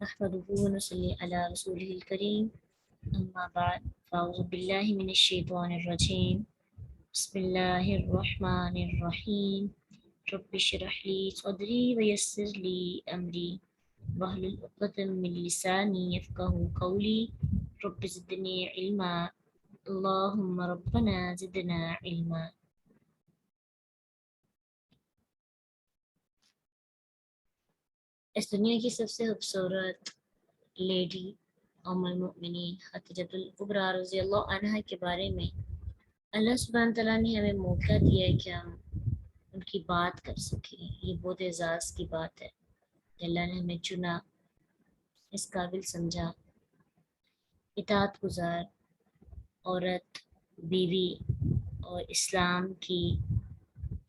نحمده ونصلي على رسوله الكريم أما بعد فأعوذ بالله من الشيطان الرجيم بسم الله الرحمن الرحيم رب اشرح لي صدري ويسر لي أمري واحلل عقدة من لساني يفقهوا قولي رب زدني علما اللهم ربنا زدنا علما. اس دنیا کی سب سے خوبصورت لیڈی ام المؤمنین خدیجہ الکبریٰ رضی اللہ عنہا کے بارے میں اللہ سبحانہ تعالیٰ نے ہمیں موقع دیا ہے کہ ہم ان کی بات کر سکیں. یہ بہت اعزاز کی بات ہے کہ اللہ نے ہمیں چنا، اس قابل سمجھا. اطاعت گزار عورت، بیوی اور اسلام کی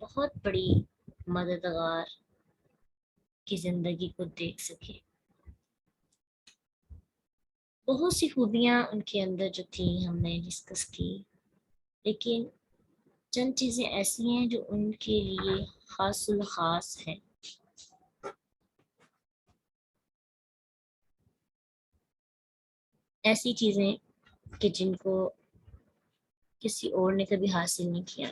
بہت بڑی مددگار کی زندگی کو دیکھ سکے. بہت سی خوبیاں ان کے اندر جو تھیں ہم نے ڈسکس کی، لیکن چند چیزیں ایسی ہیں جو ان کے لیے خاص الخاص ہیں. ایسی چیزیں کہ جن کو کسی اور نے کبھی حاصل نہیں کیا.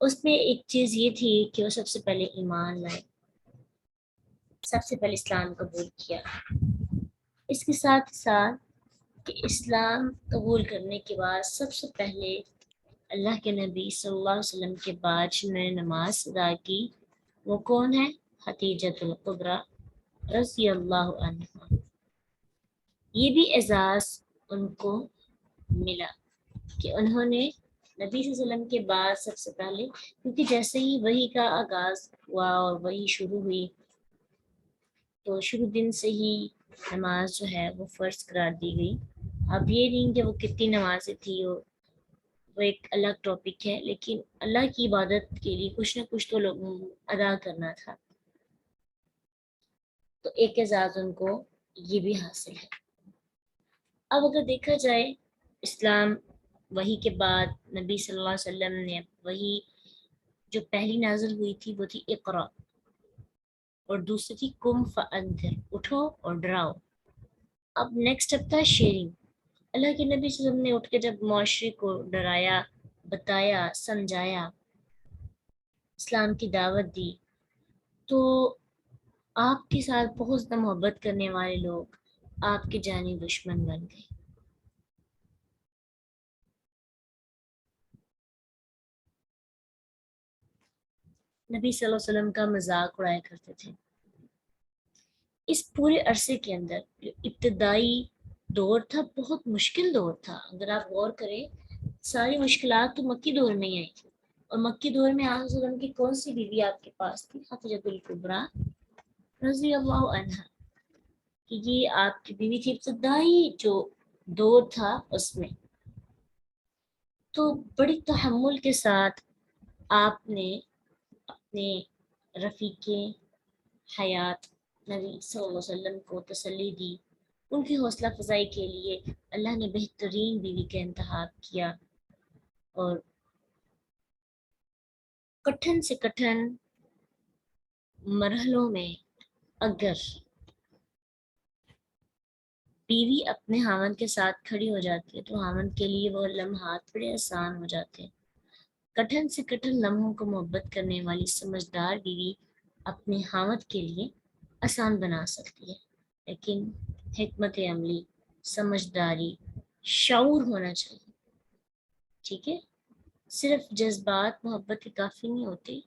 اس میں ایک چیز یہ تھی کہ وہ سب سے پہلے ایمان لائے، سب سے پہلے اسلام قبول کیا. اس کے ساتھ ساتھ کہ اسلام قبول کرنے کے بعد سب سے پہلے اللہ کے نبی صلی اللہ علیہ وسلم کے بعد جنہوں نے نماز ادا کی وہ کون ہے؟ خدیجہ الکبریٰ رضی اللہ عنہا. یہ بھی اعزاز ان کو ملا کہ انہوں نے نبی صلی اللہ علیہ وسلم کے بعد سب سے پہلے، کیونکہ جیسے ہی وحی کا آغاز ہوا اور وحی شروع ہوئی تو شروع دن سے ہی نماز جو ہے وہ فرض قرار دی گئی. اب یہ نہیں کہ وہ کتنی نمازیں تھی، وہ ایک الگ ٹاپک ہے، لیکن اللہ کی عبادت کے لیے کچھ نہ کچھ تو لوگوں ادا کرنا تھا. تو ایک اعزاز ان کو یہ بھی حاصل ہے. اب اگر دیکھا جائے اسلام وحی کے بعد نبی صلی اللہ علیہ وسلم نے وحی جو پہلی نازل ہوئی تھی وہ تھی اقرا، اور دوسری تھی قم فانذر، اٹھو اور ڈراؤ. اب نیکسٹ اب تھا شیئرنگ. اللہ کے نبی صلی اللہ علیہ وسلم نے اٹھ کے جب معاشرے کو ڈرایا، بتایا، سمجھایا، اسلام کی دعوت دی، تو آپ کے ساتھ بہت زیادہ محبت کرنے والے لوگ آپ کے جانی دشمن بن گئے. نبی صلی اللہ علیہ وسلم کا مذاق اڑایا کرتے تھے. اس پورے عرصے کے اندر جو ابتدائی دور تھا بہت مشکل دور تھا. اگر آپ غور کریں ساری مشکلات تو مکی دور میں ہی آئی تھی، اور مکی دور میں آپ صلی اللہ علیہ وسلم کی کون سی بیوی آپ کے پاس تھی؟ خدیجہ الکبریٰ رضی اللہ عنہا. کہ یہ آپ کی بیوی تھی ابتدائی جو دور تھا اس میں. تو بڑی تحمل کے ساتھ آپ نے اپنے رفیق حیات نبی صلی اللہ علیہ وسلم کو تسلی دی. ان کی حوصلہ افزائی کے لیے اللہ نے بہترین بیوی کا انتخاب کیا، اور کٹھن سے کٹھن مرحلوں میں اگر بیوی اپنے خاوند کے ساتھ کھڑی ہو جاتی ہے تو خاوند کے لیے وہ لمحات بڑے آسان ہو جاتے ہیں. کٹھن سے کٹھن لمحوں کو محبت کرنے والی سمجھدار بیوی اپنے خاوند کے لیے آسان بنا سکتی ہے، لیکن حکمت عملی، سمجھداری، شعور ہونا چاہیے. ٹھیک ہے، صرف جذبات محبت کے کافی نہیں ہوتے.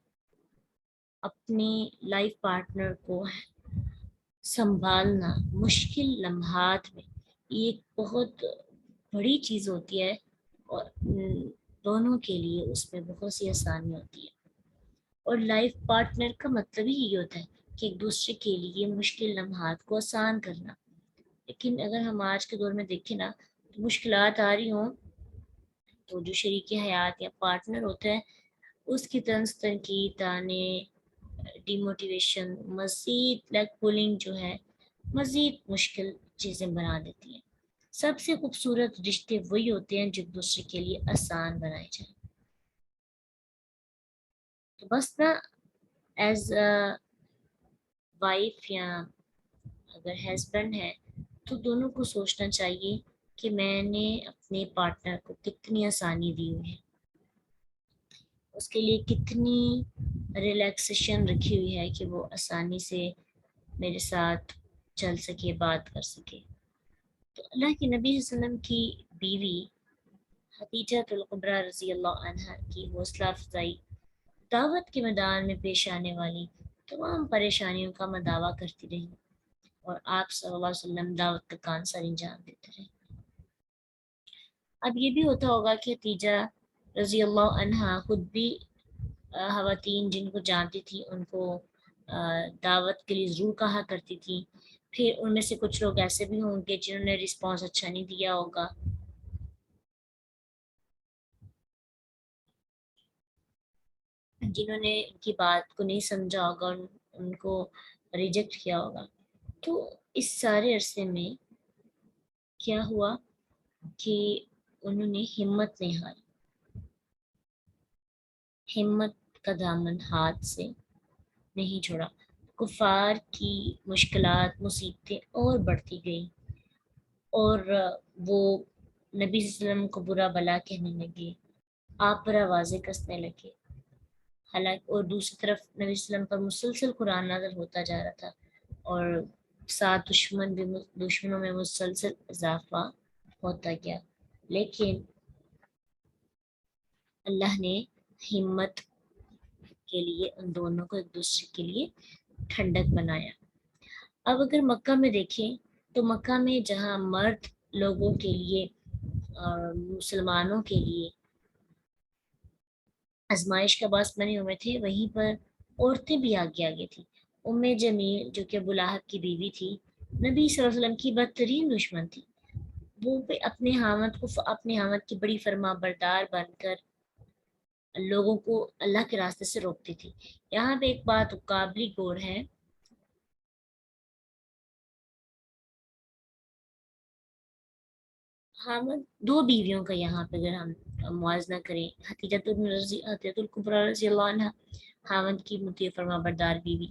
اپنے لائف پارٹنر کو سنبھالنا مشکل لمحات میں یہ ایک بہت بڑی چیز ہوتی ہے، اور دونوں کے لیے اس میں بہت سی آسانی ہوتی ہے. اور لائف پارٹنر کا مطلب ہی یہ ہوتا ہے کہ ایک دوسرے کے لیے مشکل لمحات کو آسان کرنا. لیکن اگر ہم آج کے دور میں دیکھیں نا تو مشکلات آ رہی ہوں تو جو شریک حیات یا پارٹنر ہوتا ہے اس کی طنز تنقید، تانے، ڈیموٹیویشن، مزید لیگ پولنگ جو ہے مزید مشکل چیزیں بنا دیتی ہیں. سب سے خوبصورت رشتے وہی ہوتے ہیں جو ایک دوسرے کے لیے آسان بنائے جائیں. تو بس نا ایز اے وائف یا اگر ہسبینڈ ہے تو دونوں کو سوچنا چاہیے کہ میں نے اپنے پارٹنر کو کتنی آسانی دی ہوئی ہے، اس کے لیے کتنی ریلیکسیشن رکھی ہوئی ہے کہ وہ آسانی سے میرے ساتھ چل سکے، بات کر سکے۔ تو اللہ کے نبی صلی اللہ علیہ وسلم کی بیوی خدیجہ الکبریٰ رضی اللہ عنہا کی حوصلہ افزائی، دعوت کے میدان میں پیش آنے والی تمام پریشانیوں کا مداوع کرتی رہی، اور آپ صلی اللہ علیہ وسلم دعوت کا کان سر انجام دیتے رہے۔ اب یہ بھی ہوتا ہوگا کہ خدیجہ رضی اللہ عنہا خود بھی خواتین جن کو جانتی تھی ان کو دعوت کے لیے ضرور کہا کرتی تھی، پھر ان میں سے کچھ لوگ ایسے بھی ہوں گے جنہوں نے رسپانس اچھا نہیں دیا ہوگا، جنہوں نے ان کی بات کو نہیں سمجھا ہوگا، ان کو ریجیکٹ کیا ہوگا۔ تو اس سارے عرصے میں کیا ہوا کہ انہوں نے ہمت نہیں ہاری، ہمت کا دامن ہاتھ سے نہیں چھوڑا۔ کفار کی مشکلات مصیبتیں اور بڑھتی گئیں، اور وہ نبی صلی اللہ علیہ وسلم کو برا بلا کہنے لگے، آپ پر آوازیں کسنے لگے۔ حالانکہ اور دوسری طرف نبی صلی اللہ علیہ وسلم پر مسلسل قرآن نازل ہوتا جا رہا تھا، اور ساتھ دشمنوں میں مسلسل اضافہ ہوتا گیا، لیکن اللہ نے ہمت کے لیے ان دونوں کو ایک دوسرے کے لیے ٹھنڈک بنایا۔ اب اگر مکہ میں دیکھیں تو مکہ میں جہاں مرد لوگوں کے لیے مسلمانوں کے لیے آزمائش کا باعث بنے ہوئے تھے، وہیں پر عورتیں بھی آگے آگے تھیں۔ ام جمیل جو کہ ابو لہب کی بیوی تھی، نبی صلی اللہ علیہ وسلم کی بدترین دشمن تھی، وہ اپنے حامد کی بڑی فرما بردار بن کر لوگوں کو اللہ کے راستے سے روکتی تھی۔ یہاں پہ ایک بات قابل غور ہے، حامد دو بیویوں کا یہاں پہ اگر ہم موازنہ کریں، حتیجہ الکبریٰ رضی اللہ عنہ حامد کی مطیع فرما بردار بیوی،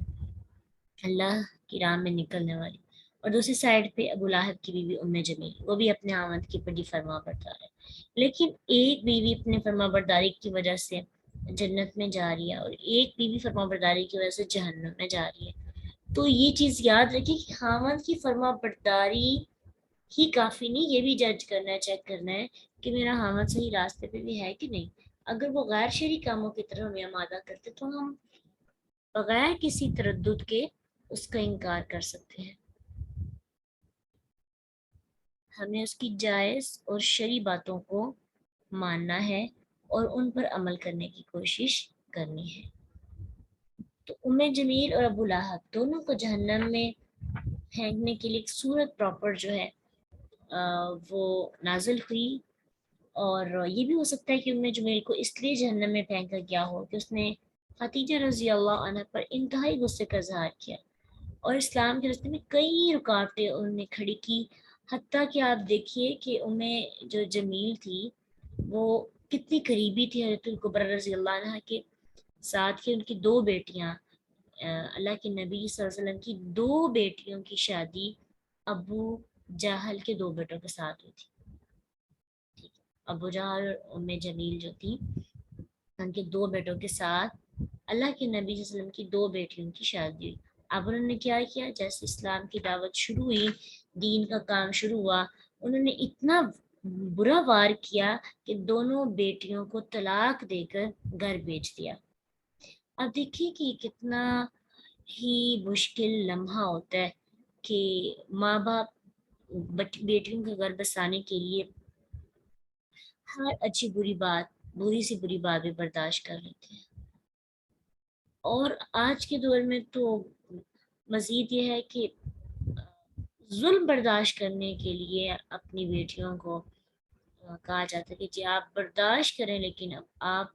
اللہ کی راہ میں نکلنے والی، اور دوسری سائڈ پہ ابو لہب کی بیوی ام جمیل، وہ بھی اپنے حامد کی بڑی فرما بردار ہے، لیکن ایک بیوی اپنے فرما برداری کی وجہ سے جنت میں جا رہی ہے اور ایک بیوی فرما برداری کی وجہ سے جہنم میں جا رہی ہے۔ تو یہ چیز یاد رکھیں کہ حامد کی فرما برداری ہی کافی نہیں، یہ بھی جج کرنا ہے، چیک کرنا ہے کہ میرا حامد صحیح راستے پہ بھی ہے کہ نہیں۔ اگر وہ غیر شرعی کاموں کی طرف ہمیں آمادہ کرتے تو ہم بغیر کسی تردد کے اس کا انکار کر سکتے ہیں، ہمیں اس کی جائز اور شرعی باتوں کو ماننا ہے اور ان پر عمل کرنے کی کوشش کرنی ہے۔ تو ام جمیل اور ابو لہب دونوں کو جہنم میں پھینکنے کے لیے ایک صورت پراپر جو ہے وہ نازل ہوئی، اور یہ بھی ہو سکتا ہے کہ ام جمیل کو اس لیے جہنم میں پھینکا گیا ہو کہ اس نے خدیجہ رضی اللہ عنہ پر انتہائی غصے کا اظہار کیا، اور اسلام کے راستے میں کئی رکاوٹیں انہوں نے کھڑی کی، حتیٰ کہ آپ دیکھیے کہ ام جو جمیل تھی وہ کتنی قریبی تھی حضرت الکبریٰ رضی اللہ عنہ کے ساتھ، کہ ان کی دو بیٹیاں اللہ کے نبی صلی اللہ علیہ وسلم کی دو بیٹیوں کی شادی ابو جہل کے دو بیٹوں کے ساتھ ہوئی تھی۔ ابو جہل اور ام جمیل جو تھی ان کے دو بیٹوں کے ساتھ اللہ کے نبی صلی اللہ علیہ وسلم کی دو بیٹیوں کی شادی ہوئی۔ اب انہوں نے کیا کیا، جیسے اسلام کی دعوت شروع ہوئی، دین کا کام شروع ہوا، انہوں نے اتنا برا وار کیا کہ دونوں بیٹیوں کو طلاق دے کر گھر بھیج دیا۔ اب دیکھیے کہ کتنا ہی مشکل لمحہ ہوتا ہے کہ ماں باپ بیٹیوں کے گھر بسانے کے لیے ہر اچھی بری بات، بری سے بری بات بھی برداشت کر لیتے ہیں، اور آج کے دور میں تو مزید یہ ہے کہ ظلم برداشت کرنے کے لیے اپنی بیٹیوں کو کہا جاتا ہے کہ جی آپ برداشت کریں، لیکن اب آپ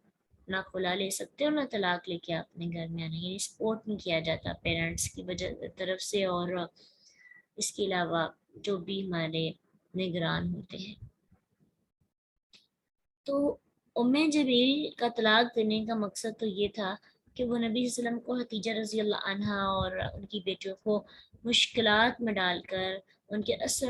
نہ کھلا لے سکتے اور نہ طلاق لے کے اپنے گھر میں آنا، یعنی سپورٹ نہیں کیا جاتا پیرنٹس کی وجہ طرف سے، اور اس کے علاوہ جو بھی ہمارے نگران ہوتے ہیں۔ تو ام جمیل کا طلاق دینے کا مقصد تو یہ تھا کہ وہ نبی صلی اللہ علیہ وسلم کو خدیجہ رضی اللہ عنہا اور ان کی بیٹیوں کو مشکلات میں ڈال کر ان کے اصل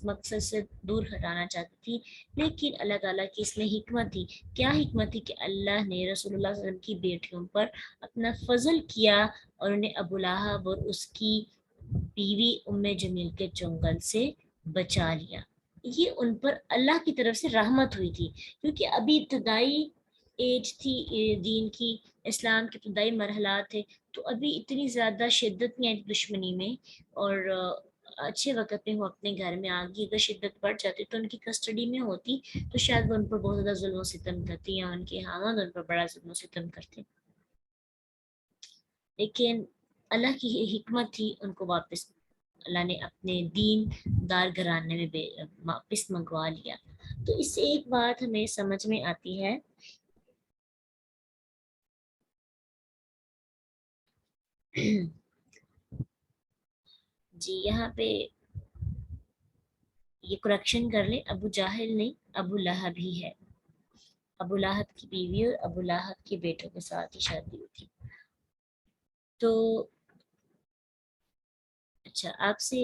مقصد سے دور ہٹانا چاہتی تھی، لیکن اللہ تعالیٰ کی اس میں حکمت تھی۔ کیا حکمت تھی؟ کہ اللہ نے رسول اللہ صلی اللہ علیہ وسلم کی بیٹیوں پر اپنا فضل کیا اور انہیں ابو لہب اور اس کی بیوی ام جمیل کے چنگل سے بچا لیا۔ یہ ان پر اللہ کی طرف سے رحمت ہوئی تھی، کیونکہ ابھی ابتدائی ایج تھی دین کی، اسلام کے ابتدائی مرحلات تھے، تو ابھی اتنی زیادہ شدت نہیں آئی دشمنی میں، اور اچھے وقت میں وہ اپنے گھر میں آ گئی۔ اگر شدت بڑھ جاتی تو ان کی کسٹڈی میں ہوتی تو شاید وہ ان پر بہت زیادہ ظلم و ستم کرتی، یا ان کے خاوند ان پر بڑا ظلم و ستم کرتے، لیکن اللہ کی حکمت تھی، ان کو واپس اللہ نے اپنے دین دار گھرانے میں واپس منگوا لیا۔ تو اس سے ایک بات ہمیں سمجھ میں آتی ہے جی یہاں پہ یہ کریکشن کر لیں، ابو جاہل نہیں، ابو لہب ہی ہے۔ ابو لہب کی بیوی اور ابو لہب کے بیٹوں کے ساتھ ہی شادی ہوئی تھی۔ تو اچھا، آپ سے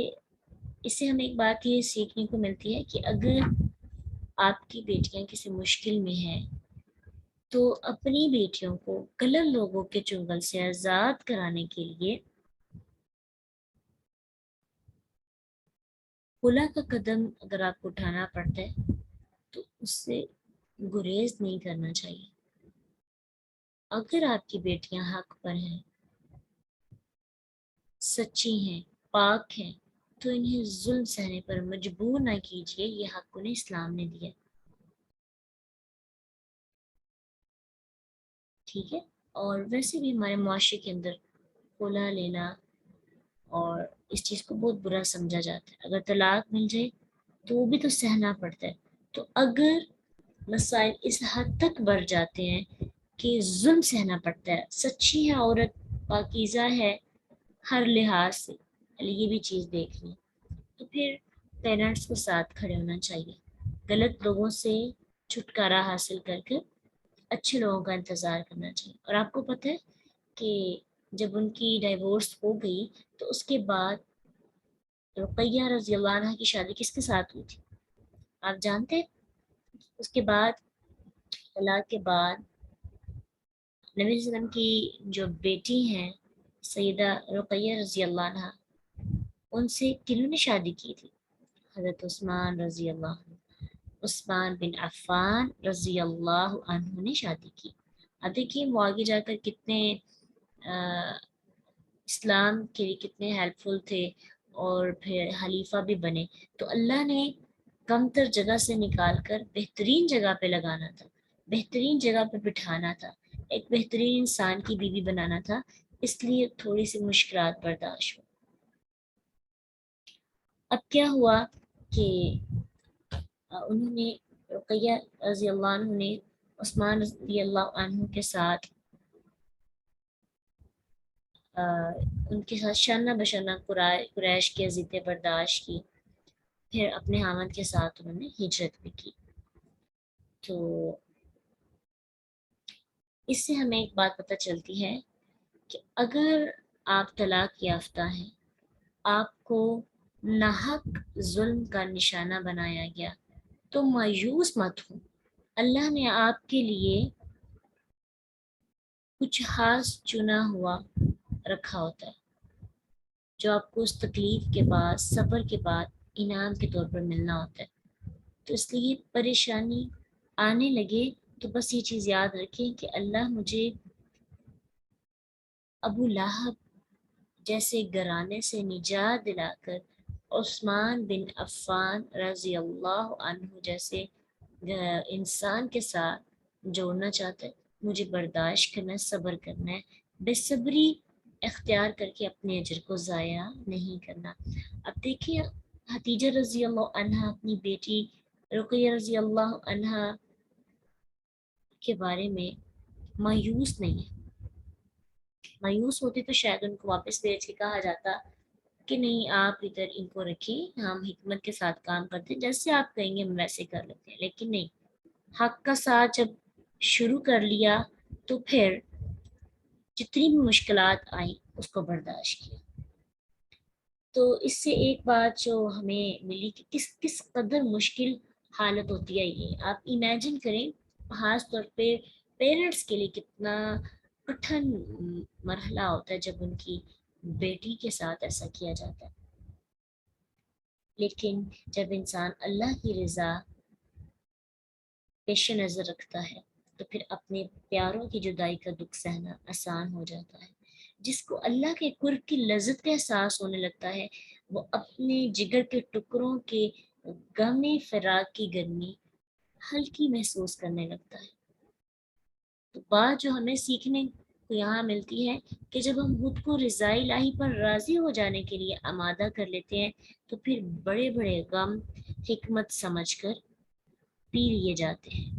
اس سے ہمیں ایک بات یہ سیکھنے کو ملتی ہے کہ اگر آپ کی بیٹیاں کسی مشکل میں ہیں تو اپنی بیٹیوں کو غلط لوگوں کے چنگل سے آزاد کرانے کے لیے خلا کا قدم اگر آپ کو اٹھانا پڑتا ہے تو اس سے گریز نہیں کرنا چاہیے۔ اگر آپ کی بیٹیاں حق پر ہیں، سچی ہیں، پاک ہیں، تو انہیں ظلم سہنے پر مجبور نہ کیجیے، یہ حق انہیں اسلام نے دیا، ٹھیک ہے؟ اور ویسے بھی ہمارے معاشرے کے اندر خلا لینا اور اس چیز کو بہت برا سمجھا جاتا ہے۔ اگر طلاق مل جائے تو وہ بھی تو سہنا پڑتا ہے۔ تو اگر مسائل اس حد تک بڑھ جاتے ہیں کہ ظلم سہنا پڑتا ہے، سچی ہے عورت، پاکیزہ ہے ہر لحاظ سے، یہ بھی چیز دیکھ لیں، تو پھر پیرنٹس کو ساتھ کھڑے ہونا چاہیے، غلط لوگوں سے چھٹکارا حاصل کر کے اچھے لوگوں کا انتظار کرنا چاہیے۔ اور آپ کو پتہ ہے کہ جب ان کی ڈائیورس ہو گئی تو اس کے بعد رقیہ رضی اللہ عنہ کی شادی کس کے ساتھ ہوئی تھی؟ آپ جانتے ہیں؟ اس کے بعد طلاق کے بعد نبی صلی اللہ علیہ وسلم کی جو بیٹی ہیں سیدہ رقیہ رضی اللہ عنہ، ان سے کنہوں نے شادی کی تھی؟ حضرت عثمان رضی اللہ عنہ، عثمان بن عفان رضی اللہ عنہ نے شادی کی۔ اب دیکھیے وہ آگے جا کر کتنے اسلام کے لیے کتنے ہیلپ فل تھے، اور پھر خلیفہ بھی بنے۔ تو اللہ نے کم تر جگہ سے نکال کر بہترین جگہ پہ لگانا تھا، بہترین جگہ پہ بٹھانا تھا، ایک بہترین انسان کی بیوی بنانا تھا، اس لیے تھوڑی سی مشکلات برداشت ہو۔ اب کیا ہوا کہ انہوں نے رقیہ رضی اللہ عنہ نے عثمان رضی اللہ عنہ کے ساتھ ان کے ساتھ شانہ بشانہ قریش کی اذیتیں برداشت کی، پھر اپنے خاوند کے ساتھ انہوں نے ہجرت بھی کی۔ تو اس سے ہمیں ایک بات پتہ چلتی ہے کہ اگر آپ طلاق یافتہ ہیں، آپ کو ناحق ظلم کا نشانہ بنایا گیا، تو مایوس مت ہوں۔ اللہ نے آپ کے لیے کچھ خاص چنا ہوا رکھا ہوتا ہے، جو آپ کو اس تکلیف کے بعد، صبر کے بعد انعام کے طور پر ملنا ہوتا ہے۔ تو اس لیے پریشانی آنے لگے تو بس یہ چیز یاد رکھیں کہ اللہ مجھے ابو لہب جیسے گھرانے سے نجات دلا کر عثمان بن عفان رضی اللہ عنہ جیسے انسان کے ساتھ جوڑنا چاہتا ہے۔ مجھے برداشت کرنا ہے، صبر کرنا ہے، بے صبری اختیار کر کے اپنے اجر کو ضائع نہیں کرنا۔ اب دیکھیے حتیجہ رضی اللہ عنہ اپنی بیٹی رقیہ رضی اللہ عنہ کے بارے میں مایوس نہیں ہے۔ مایوس ہوتے تو شاید ان کو واپس بھیج کے کہا جاتا کہ نہیں آپ ادھر ان کو رکھیں، ہم حکمت کے ساتھ کام کرتے ہیں، جیسے آپ کہیں گے ہم ویسے کر لیتے ہیں، لیکن نہیں، حق کا ساتھ جب شروع کر لیا تو پھر جتنی بھی مشکلات آئیں اس کو برداشت کیا۔ تو اس سے ایک بات جو ہمیں ملی کہ کس کس قدر مشکل حالت ہوتی ہے یہ آپ ایمیجن کریں، خاص طور پہ پیرنٹس کے لیے کتنا کٹھن مرحلہ ہوتا ہے جب ان کی بیٹی کے ساتھ ایسا کیا جاتا ہے۔ لیکن جب انسان اللہ کی رضا پیش نظر رکھتا ہے تو پھر اپنے پیاروں کی جدائی کا دکھ سہنا آسان ہو جاتا ہے۔ جس کو اللہ کے قرب کی لذت کا احساس ہونے لگتا ہے وہ اپنے جگر کے ٹکڑوں کے غم فراق کی گرمی ہلکی محسوس کرنے لگتا ہے۔ تو بات جو ہمیں سیکھنے کو یہاں ملتی ہے کہ جب ہم خود کو رضائے الہی پر راضی ہو جانے کے لیے آمادہ کر لیتے ہیں تو پھر بڑے بڑے غم حکمت سمجھ کر پی لیے جاتے ہیں۔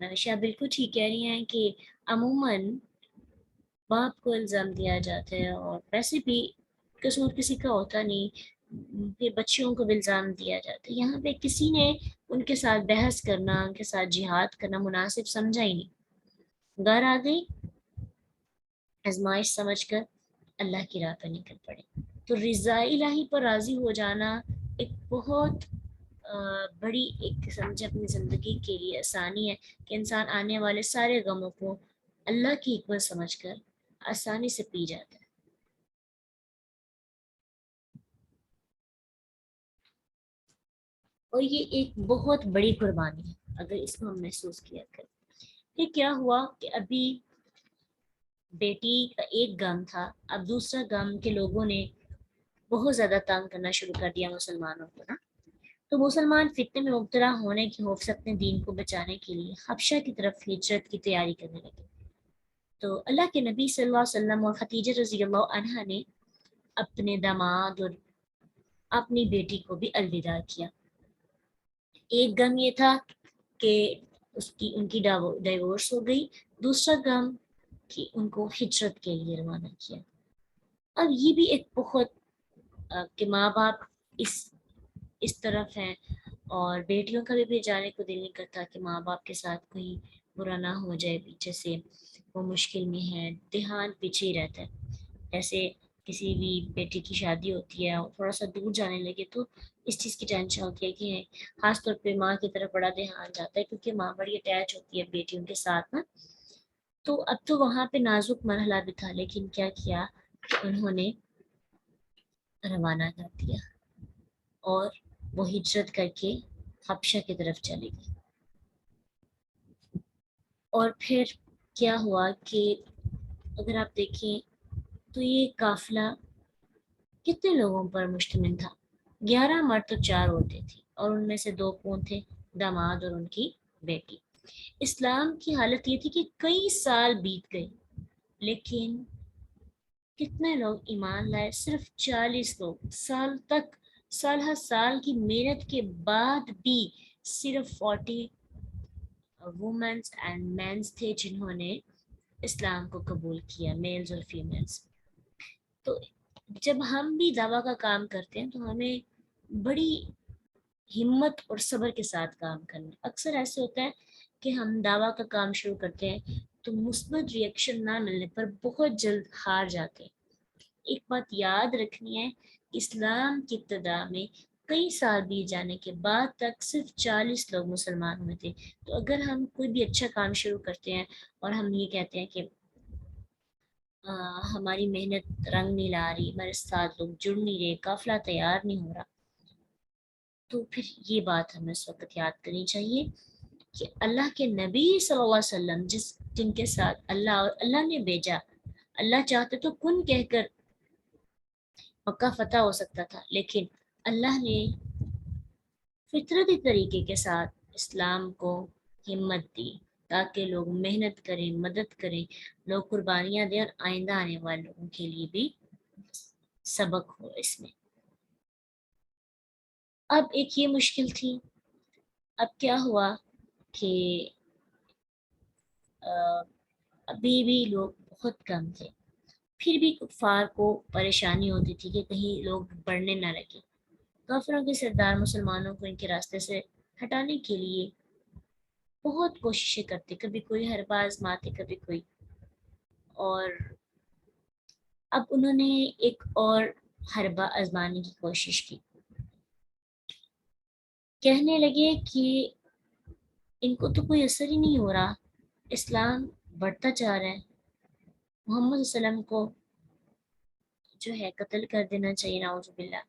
منشا بالکل ٹھیک کہہ رہی ہیں کہ عموماً باپ کو الزام دیا جاتا ہے، اور ویسے بھی قصور کسی کا ہوتا نہیں، پھر بچیوں کو بھی الزام دیا جاتا ہے۔ یہاں پہ کسی نے ان کے ساتھ بحث کرنا، ان کے ساتھ جہاد کرنا مناسب سمجھا ہی نہیں۔ گھر آ گئی آزمائش سمجھ کر اللہ کی راہ پہ نکل پڑے۔ تو رضا الہی پر راضی ہو جانا ایک بہت بڑی ایک سمجھ اپنی زندگی کے لیے آسانی ہے کہ انسان آنے والے سارے غموں کو اللہ کی حکمت سمجھ کر آسانی سے پی جاتا ہے۔ اور یہ ایک بہت بڑی قربانی ہے اگر اس کو ہم محسوس کیا کریں۔ پھر کیا ہوا کہ ابھی بیٹی کا ایک غم تھا، اب دوسرا غم کے لوگوں نے بہت زیادہ تنگ کرنا شروع کر دیا مسلمانوں کو نا۔ تو مسلمان فتنے میں مبتلا ہونے کے خوف سے اپنے دین کو بچانے کے لیے حبشہ کی طرف ہجرت کی تیاری کرنے لگے۔ تو اللہ کے نبی صلی اللہ علیہ وسلم اور خدیجہ رضی اللہ عنہا نے اپنے داماد اور اپنی بیٹی کو بھی الوداع کیا۔ ایک غم یہ تھا کہ ان کی ڈائیورس ہو گئی، دوسرا غم کہ ان کو ہجرت کے لیے روانہ کیا۔ اب یہ بھی ایک بہت کہ ماں باپ اس طرف ہیں، اور بیٹیوں کا بھی جانے کو دل نہیں کرتا کہ ماں باپ کے ساتھ کوئی برا نہ ہو جائے، پیچھے سے وہ مشکل میں ہے، دھیان پیچھے ہی رہتا ہے۔ ایسے کسی بھی بیٹی کی شادی ہوتی ہے اور تھوڑا سا دور جانے لگے تو اس چیز کی ٹینشن ہوتی ہے کہ خاص طور پہ ماں کی طرف بڑا دھیان جاتا ہے، کیونکہ ماں بڑی اٹیچ ہوتی ہے بیٹیوں کے ساتھ نا۔ تو اب تو وہاں پہ نازک مرحلہ بھی تھا، لیکن کیا کیا کہ انہوں نے روانہ کر دیا اور وہ ہجرت کر کے حبشہ کی طرف چلے گئے۔ اور پھر کیا ہوا کہ اگر آپ دیکھیں تو یہ قافلہ کتنے لوگوں پر مشتمل تھا؟ 11 مرد تو 4 عورتیں تھیں، اور ان میں سے 2 کون تھے؟ داماد اور ان کی بیٹی۔ اسلام کی حالت یہ تھی کہ کئی سال بیت گئے لیکن کتنے لوگ ایمان لائے؟ صرف 40 لوگ۔ سال تک سال ہر سال کی محنت کے بعد بھی صرف 40 وومنس اینڈ مینس تھے جنہوں نے اسلام کو قبول کیا، میلز اور فیمیلز۔ تو جب ہم بھی دعویٰ کا کام کرتے ہیں تو ہمیں بڑی ہمت اور صبر کے ساتھ کام کرنا۔ اکثر ایسے ہوتا ہے کہ ہم دعویٰ کا کام شروع کرتے ہیں تو مثبت ریئیکشن نہ ملنے پر بہت جلد ہار جاتے ہیں۔ ایک بات یاد رکھنی ہے، اسلام کی ابتدا میں کئی سال بیت جانے کے بعد تک صرف 40 لوگ مسلمان ہوئے تھے۔ تو اگر ہم کوئی بھی اچھا کام شروع کرتے ہیں اور ہم یہ کہتے ہیں کہ ہماری محنت رنگ نہیں لا رہی، ہمارے ساتھ لوگ جڑ نہیں رہے، قافلہ تیار نہیں ہو رہا، تو پھر یہ بات ہمیں اس وقت یاد کرنی چاہیے کہ اللہ کے نبی صلی اللہ علیہ وسلم جن کے ساتھ اللہ نے بھیجا، اللہ چاہتے تو کن کہہ کر مکہ فتح ہو سکتا تھا، لیکن اللہ نے فطرتی طریقے کے ساتھ اسلام کو ہمت دی تاکہ لوگ محنت کریں، مدد کریں، لوگ قربانیاں دیں، اور آئندہ آنے والے لوگوں کے لیے بھی سبق ہو اس میں۔ اب ایک یہ مشکل تھی، اب کیا ہوا کہ ابھی بھی لوگ بہت کم تھے، پھر بھی کفار کو پریشانی ہوتی تھی کہ کہیں لوگ بڑھنے نہ لگے۔ کافروں کے سردار مسلمانوں کو ان کے راستے سے ہٹانے کے لیے بہت کوششیں کرتے، کبھی کوئی حربہ آزماتے، کبھی کوئی اور اب انہوں نے ایک اور حربہ آزمانے کی کوشش کی. کہنے لگے کہ ان کو تو کوئی اثر ہی نہیں ہو رہا, اسلام بڑھتا جا رہا ہے, محمد صلی اللہ علیہ وسلم کو جو ہے قتل کر دینا چاہیے, نعوذ باللہ.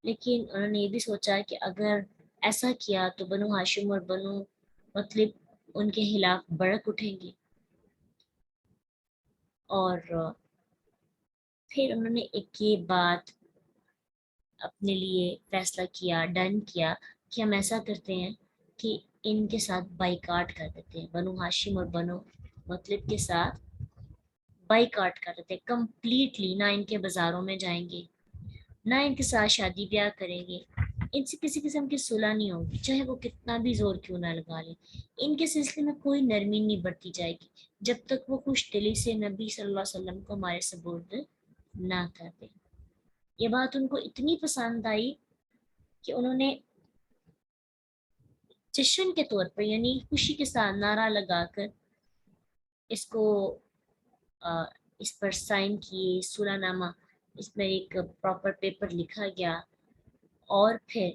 لیکن انہوں نے یہ بھی سوچا کہ اگر ایسا کیا تو بنو ہاشم اور بنو مطلب ان کے خلاف بڑک اٹھیں گے. اور پھر انہوں نے ایک یہ بات اپنے لیے فیصلہ کیا, ڈن کیا کہ ہم ایسا کرتے ہیں کہ ان کے ساتھ بائیکاٹ کر دیتے ہیں, بنو ہاشم اور بنو مطلب کے ساتھ بائیکاٹ کر دیتے ہیں کمپلیٹلی. نہ ان کے بازاروں میں جائیں گے, نہ ان کے ساتھ شادی بیاہ کریں گے, ان سے کسی قسم کی صلح نہیں ہوگی, چاہے وہ کتنا بھی زور کیوں نہ لگا لیں. ان کے سلسلے میں کوئی نرمی نہیں برتی جائے گی جب تک وہ خوش دلی سے نبی صلی اللہ علیہ وسلم کو ہمارے سپرد نہ کر دیں. یہ بات ان کو اتنی پسند آئی کہ انہوں نے جشن کے طور پر یعنی خوشی کے ساتھ نعرہ لگا کر اس کو اس پر سائن کیے, صلح نامہ اس میں ایک پراپر پیپر لکھا گیا. اور پھر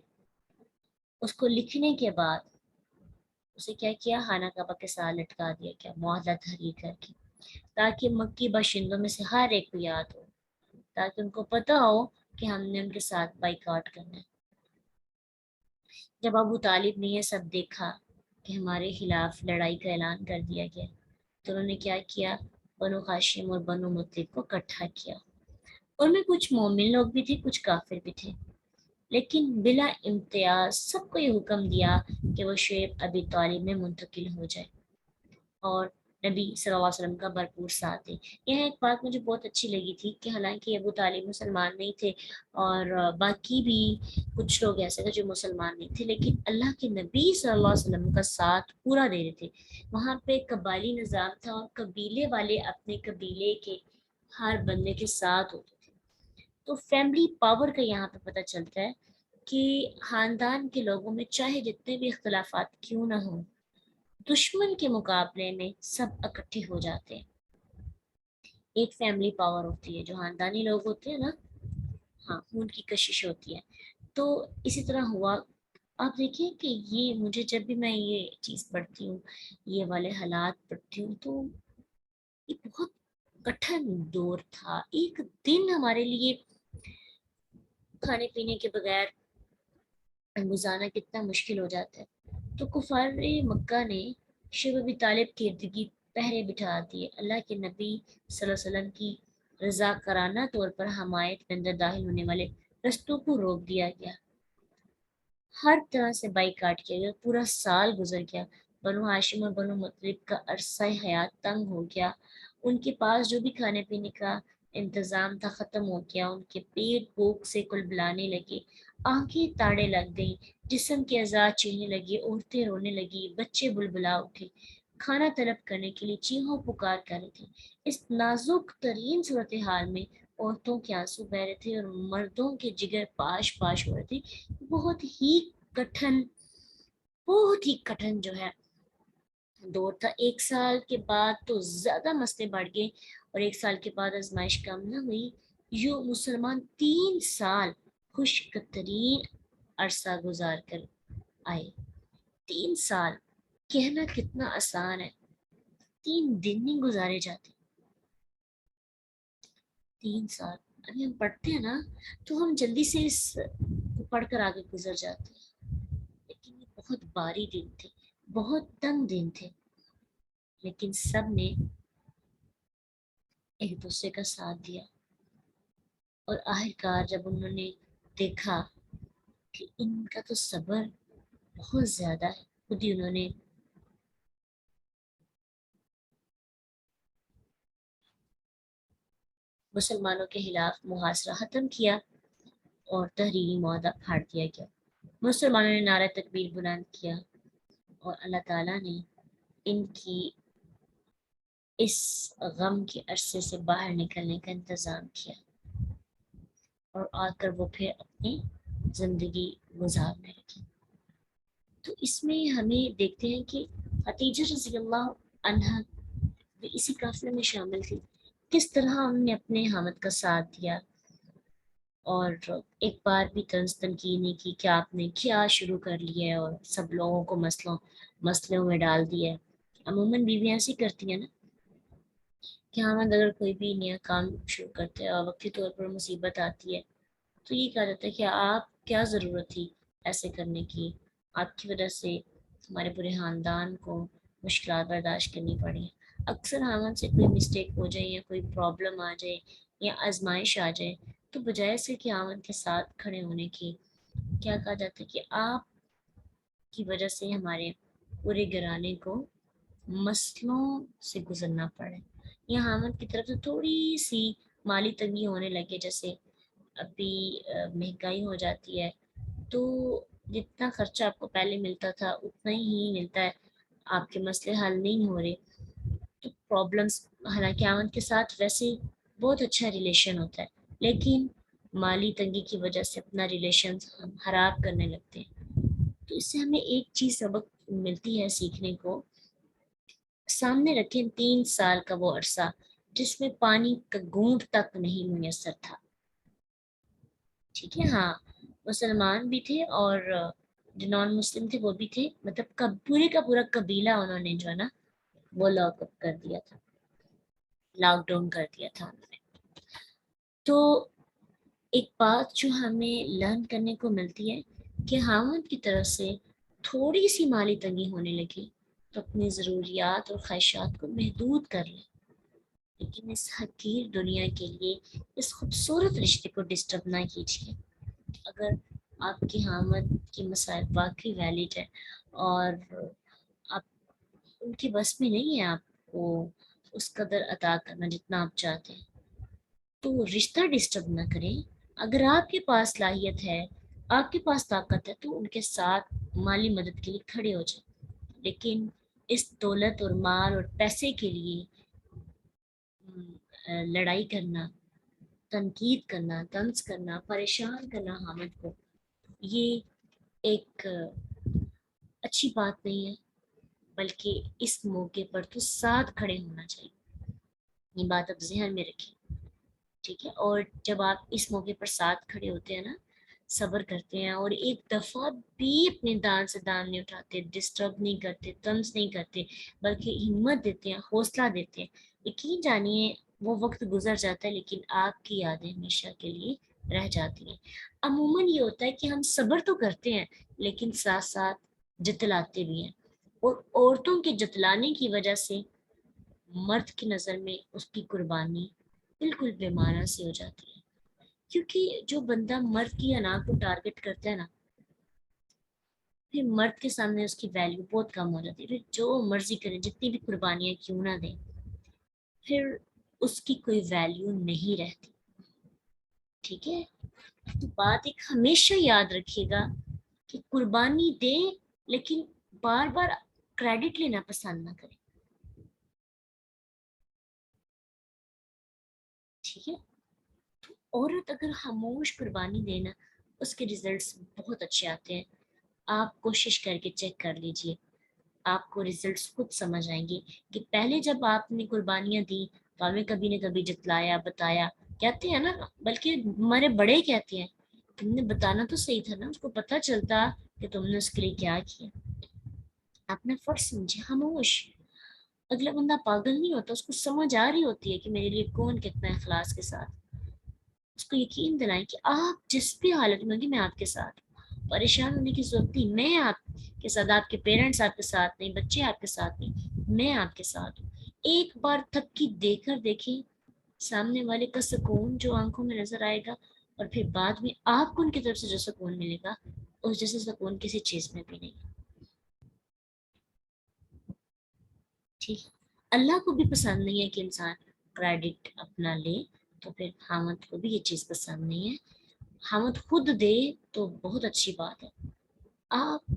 اس کو لکھنے کے بعد اسے کیا کیا, خانہ کعبہ کے ساتھ لٹکا دیا گیا معاہدہ تحریر کر کے, تاکہ مکی باشندوں میں سے ہر ایک کو یاد ہو, تاکہ ان کو پتہ ہو کہ ہم نے ان کے ساتھ بائیکاٹ کرنا ہے. جب ابو طالب نے یہ سب دیکھا کہ ہمارے خلاف لڑائی کا اعلان کر دیا گیا تو انہوں نے کیا کیا, بنو ہاشم اور بنو مطلب کو اکٹھا کیا. ان میں کچھ مومن لوگ بھی تھے, کچھ کافر بھی تھے, لیکن بلا امتیاز سب کو یہ حکم دیا کہ وہ شعیب ابی طالب میں منتقل ہو جائے اور نبی صلی اللہ علیہ وسلم کا بھرپور ساتھ دیں. یہ ایک بات مجھے بہت اچھی لگی تھی کہ حالانکہ ابو طالب مسلمان نہیں تھے اور باقی بھی کچھ لوگ ایسے تھے جو مسلمان نہیں تھے, لیکن اللہ کے نبی صلی اللہ علیہ وسلم کا ساتھ پورا دے رہے تھے. وہاں پہ قبائلی نظام تھا اور قبیلے والے اپنے قبیلے کے ہر بندے کے ساتھ ہوتے تھے. تو فیملی پاور کا یہاں پہ پتہ چلتا ہے کہ خاندان کے لوگوں میں چاہے جتنے بھی اختلافات کیوں نہ ہوں, دشمن کے مقابلے میں سب اکٹھے ہو جاتے ہیں. ایک فیملی پاور ہوتی ہے, جو خاندانی لوگ ہوتے ہیں نا, ہاں ان کی کشش ہوتی ہے. تو اسی طرح ہوا. آپ دیکھیں کہ یہ مجھے جب بھی میں یہ چیز پڑھتی ہوں, یہ والے حالات پڑھتی ہوں, تو یہ بہت کٹھن دور تھا. ایک دن ہمارے لیے کھانے پینے کے بغیر گزارنا کتنا مشکل ہو جاتا ہے. تو کفار مکہ نے شعیب ابی طالب کے ارد گرد پہرے بٹھا دیے. اللہ کے نبی صلی اللہ علیہ وسلم کی رضا کرانہ طور پر حمایت کے اندر داخل ہونے والے رستوں کو روک دیا گیا, ہر طرح سے بائیکاٹ کیا گیا. پورا سال گزر گیا, بنو ہاشم اور بنو مطلب کا عرصہ حیات تنگ ہو گیا. ان کے پاس جو بھی کھانے پینے کا انتظام تھا ختم ہو گیا. ان کے پیٹ بھوک سے کلبلانے لگے, آنکھیں تاڑے لگ گئیں, جسم کے اعضاء چیخنے لگے, عورتیں رونے لگی, بچے بلبلا اٹھے, کھانا طلب کرنے کے لیے چیخوں پکار کر رہے تھے. اس نازک ترین صورتحال میں عورتوں کے آنسو بہ رہے تھے اور مردوں کے جگر پاش پاش ہو رہے تھے. بہت ہی کٹھن, بہت ہی کٹھن جو ہے دور تھا. ایک سال کے بعد تو زیادہ مسئلے بڑھ گئے, اور ایک سال کے بعد آزمائش کم نہ ہوئی. یوں مسلمان 3 سال خشک ترین عرصہ گزار کر آئے. 3 سال کہنا کتنا آسان ہے, 3 دن نہیں گزارے جاتے. 3 سال ابھی ہم پڑھتے ہیں نا تو ہم جلدی سے اس کو پڑھ کر آگے گزر جاتے ہیں, لیکن یہ بہت باری دن تھے, بہت تنگ دن تھے. لیکن سب نے ایک دوسرے کا ساتھ دیا, اور آخرکار جب انہوں نے دیکھا کہ ان کا تو صبر بہت زیادہ ہے, خود ہی انہوں نے مسلمانوں کے خلاف محاصرہ ختم کیا اور تحریری معاہدہ پھاڑ دیا گیا. مسلمانوں نے نعرہ تکبیر بلند کیا اور اللہ تعالیٰ نے ان کی اس غم کے عرصے سے باہر نکلنے کا انتظام کیا, اور آ کر وہ پھر اپنی زندگی گزارنے لگی. تو اس میں ہمیں دیکھتے ہیں کہ خدیجہ رضی اللہ عنہا وہ اسی قافلے میں شامل تھی. کس طرح ہم نے اپنے حامد کا ساتھ دیا اور ایک بار بھی طنز تنقید نہیں کی کہ آپ نے کیا شروع کر لیا ہے اور سب لوگوں کو مسئلوں میں ڈال دیا ہے. عموماً بیویاں ایسی کرتی ہیں نا کہ حامد اگر کوئی بھی نیا کام شروع کرتے ہیں اور وقتی طور پر مصیبت آتی ہے تو یہ کہا جاتا ہے کہ آپ کیا ضرورت تھی ایسے کرنے کی، آپ کی وجہ سے ہمارے پورے خاندان کو مشکلات برداشت کرنی پڑی. اکثر حامد سے کوئی مسٹیک ہو جائے یا کوئی پرابلم آ جائے یا آزمائش آ جائے تو بجائے سے کہ حامد کے ساتھ کھڑے ہونے کی کیا کہا جاتا ہے کہ آپ کی وجہ سے ہمارے پورے گھرانے کو مسئلوں سے گزرنا پڑے. یا حامد کی طرف سے تھوڑی سی مالی تنگی ہونے لگے، جیسے ابھی مہنگائی ہو جاتی ہے تو جتنا خرچہ آپ کو پہلے ملتا تھا اتنا ہی ملتا ہے، آپ کے مسئلے حل نہیں ہو رہے تو پرابلمس. حالانکہ آمد کے ساتھ ویسے بہت اچھا ریلیشن ہوتا ہے لیکن مالی تنگی کی وجہ سے اپنا ریلیشن ہم خراب کرنے لگتے ہیں. تو اس سے ہمیں ایک چیز سبق ملتی ہے سیکھنے کو. سامنے رکھیں 3 سال کا وہ عرصہ جس میں پانی کا گھونٹ تک نہیں میسر تھا. ٹھیک ہے، ہاں مسلمان بھی تھے اور جو نان مسلم تھے وہ بھی تھے، مطلب پورے کا پورا قبیلہ انہوں نے جو ہے نا وہ لاک اپ کر دیا تھا، لاک ڈاؤن کر دیا تھا انہوں نے. تو ایک بات جو ہمیں لرن کرنے کو ملتی ہے کہ حامد کی طرف سے تھوڑی سی مالی تنگی ہونے لگی تو اپنی ضروریات اور خواہشات کو محدود کر لیں، لیکن اس حقیر دنیا کے لیے اس خوبصورت رشتے کو ڈسٹرب نہ کیجیے. اگر آپ کی حامد کی مسائل واقعی ویلڈ ہے اور آپ ان کی بس میں نہیں ہے آپ کو اس قدر عطا کرنا جتنا آپ چاہتے ہیں تو رشتہ ڈسٹرب نہ کریں. اگر آپ کے پاس صلاحیت ہے، آپ کے پاس طاقت ہے تو ان کے ساتھ مالی مدد کے لیے کھڑے ہو جائیں، لیکن اس دولت اور مال اور پیسے کے لیے لڑائی کرنا، تنقید کرنا، طنز کرنا، پریشان کرنا حامد کو، یہ ایک اچھی بات نہیں ہے. بلکہ اس موقع پر تو ساتھ کھڑے ہونا چاہیے. یہ بات اب ذہن میں رکھیں، ٹھیک ہے. اور جب آپ اس موقع پر ساتھ کھڑے ہوتے ہیں نا، صبر کرتے ہیں اور ایک دفعہ بھی اپنے دان سے دان نہیں اٹھاتے، ڈسٹرب نہیں کرتے، طنز نہیں کرتے، بلکہ ہمت دیتے ہیں، حوصلہ دیتے ہیں، یقین جانیے وہ وقت گزر جاتا ہے لیکن آپ کی یادیں ہمیشہ کے لیے رہ جاتی ہیں. عموماً یہ ہوتا ہے کہ ہم صبر تو کرتے ہیں لیکن ساتھ ساتھ جتلاتے بھی ہیں، اور عورتوں کے جتلانے کی وجہ سے مرد کی نظر میں اس کی قربانی بالکل بے معنی سی ہو جاتی ہے. کیونکہ جو بندہ مرد کی انا کو ٹارگٹ کرتا ہے نا، پھر مرد کے سامنے اس کی ویلیو بہت کم ہو جاتی ہے. پھر جو مرضی کرے، جتنی بھی قربانیاں کیوں نہ دیں، پھر اس کی کوئی ویلیو نہیں رہتی. ٹھیک ہے، تو بات ایک ہمیشہ یاد رکھیے گا کہ قربانی دیں لیکن بار بار کریڈٹ لینا پسند نہ کریں. ٹھیک ہے، عورت اگر خاموش قربانی دینا اس کے ریزلٹس بہت اچھے آتے ہیں. آپ کوشش کر کے چیک کر لیجئے، آپ کو ریزلٹس خود سمجھ آئیں گے کہ پہلے جب آپ نے قربانیاں دی تو ہمیں کبھی نہ کبھی جتلایا، بتایا. کہتے ہیں نا، بلکہ ہمارے بڑے کہتے ہیں تم نے بتانا تو صحیح تھا نا، اس کو پتہ چلتا کہ تم نے اس کے لیے کیا کیا. اپنا فرض سمجھے، خاموش. اگلا بندہ پاگل نہیں ہوتا، اس کو سمجھ آ رہی ہوتی ہے کہ میرے لیے کون کتنا اخلاص کے ساتھ. اس کو یقین دلائیں کہ آپ جس بھی حالت میں ہوگی میں آپ کے ساتھ ہوں. پریشان ہونے کی ضرورت نہیں، میں آپ کے ساتھ، آپ کے پیرنٹس آپ کے ساتھ نہیں، بچے آپ کے ساتھ نہیں، میں آپ کے ساتھ ہوں. ایک بار تھک کی دے کر دیکھیں سامنے والے کا سکون جو آنکھوں میں نظر آئے گا، اور پھر بعد میں آپ کو ان کی طرف سے جو سکون ملے گا اس جیسے سکون کسی چیز میں بھی نہیں. ٹھیک، اللہ کو بھی پسند نہیں ہے کہ انسان کریڈٹ اپنا لے، تو پھر حامد کو بھی یہ چیز پسند نہیں ہے. حامد خود دے تو بہت اچھی بات ہے، آپ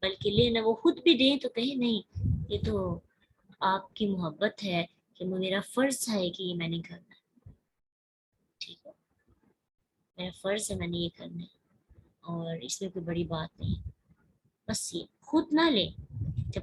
بلکہ لینا وہ خود بھی دیں تو کہیں نہیں یہ تو آپ کی محبت ہے کہ میرا فرض ہے کہ یہ میں نے کرنا ہے. ٹھیک ہے، میرا فرض ہے، میں نے یہ کرنا ہے اور اس میں کوئی بڑی بات نہیں. بس یہ خود نہ لیں، جب